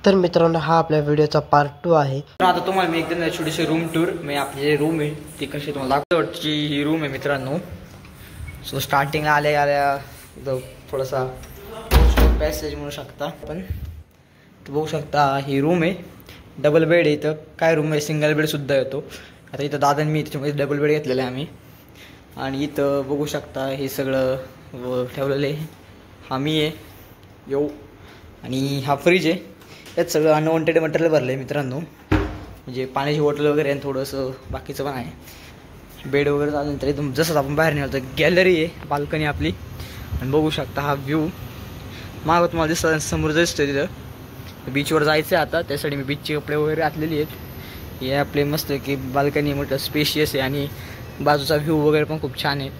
तर मित्रांनो हा आपल्या व्हिडिओचा पार्ट 2 आहे। तर आता तुम्हाला मी एकदम छोटीशी रूम टूर मी आपली जे रूम आहे ती कशी तुम्हाला दाखवतो। ही रूम आहे मित्रांनो। सो स्टार्टिंगला आल्या इथं थोडासा पॅसेज म्हणू शकता पण बघू शकता ही रूम आहे। डबल बेड आहे इथं, काय रूम आहे सिंगल बेड सुद्धा येतो। आता इथं दादा आणि मी त्याच्यामध्ये डबल बेड घेतलेला आहे आम्ही। आणि इथं बघू शकता हे सगळं ठेवलेलं आहे। हा मी आहे येऊ आणि हा फ्रीज आहे। यात सगळं अनवॉन्टेड मटेरियल भरलं आहे मित्रांनो, म्हणजे पाण्याची बॉटल वगैरे आणि थोडंसं बाकीचं पण आहे। बेड वगैरे चालून तर एकदम जसं आपण बाहेर निघालो गॅलरी आहे, बाल्कनी आपली। आणि बघू शकता हा व्ह्यू मागं तुम्हाला दिसतं, समुद्र दिसतोय तिथं। बीचवर जायचं आहे आता, त्यासाठी मी बीचचे कपडे वगैरे घातलेली आहेत। हे आपले मस्त की बाल्कनी मोठं स्पेशियस आहे आणि बाजूचा व्ह्यू वगैरे पण खूप छान आहे।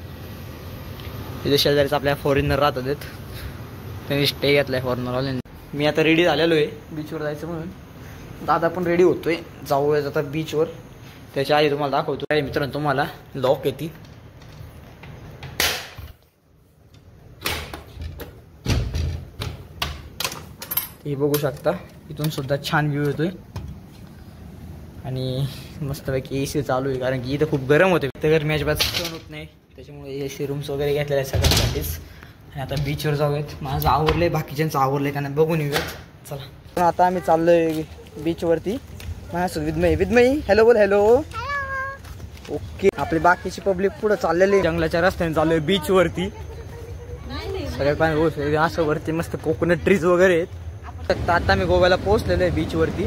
तिथे शेजारीच आपल्या फॉरेनर राहतात, त्यांनी स्टे घेतला आहे फॉरेनरवाल्यांनी। मी आता रेडी झालेलो आहे बीचवर जायचं म्हणून, दादा पण रेडी होतोय, जाऊया आता बीचवर। त्याच्या आधी तुम्हाला दाखवतो मित्रांनो, तुम्हाला लॉक येते हे बघू शकता। इथून सुद्धा छान व्ह्यू येतोय आणि मस्तपैकी AC चालू आहे, कारण की इथं खूप गरम होते। इथं गरमी अजिबात सहन होत नाही, त्याच्यामुळे AC रूम्स वगैरे घेतलेल्या आहेत सगळ्यांसाठीच। आणि आता बीचवर जाऊयात, माझं आवरलंय, बाकीच्यांचं आवरलंय का नाही बघून येऊयात चला। आता आम्ही चाललोय बीचवरती। माझ्यासोबत विद्मयी हॅलो बोल। Hello okay. आपली बाकीची पब्लिक पुढे चाललेली जंगलाच्या रस्त्याने चाललोय बीचवरती। सगळे पाणी असं वरती मस्त कोकोनट ट्रीज वगैरे आहेत। आता मी गोव्याला पोहोचलेलो आहे बीचवरती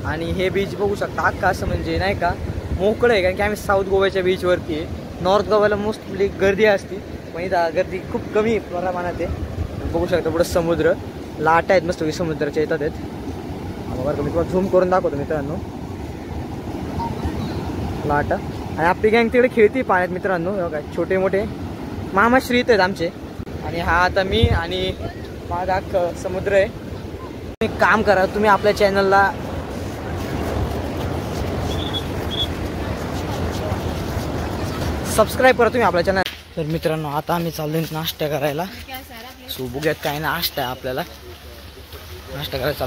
आणि हे बीच बघू शकता अख्खा असं म्हणजे नाही का मोकळं आहे, कारण की आम्ही साऊथ गोव्याच्या बीचवरती आहे। नॉर्थ गोव्याला मोस्टली गर्दी असते, पण इथं गर्दी खूप कमी प्रमाणात आहे। बघू शकता पुढं समुद्र, लाटा आहेत मस्त समुद्राच्या येतात आहेत। बरं का मी तुम्हाला झूम करून दाखवतो मित्रांनो, लाटा। आणि आपली गँग तिकडे खेळती पाण्यात मित्रांनो, बघा छोटे मोठे मामाश्री आहेत आमचे। आणि हा आता मी आणि माझा अख्खं समुद्र आहे। तुम्ही काम करा, तुम्ही आपल्या चॅनलला सबस्क्राईब करा तुम्ही आपल्या चॅनल। तर मित्रांनो आता आम्ही चाललोय नाश्ता करायला। सो बघूयात काय नाश्ता आहे आपल्याला, नाश्ता करायला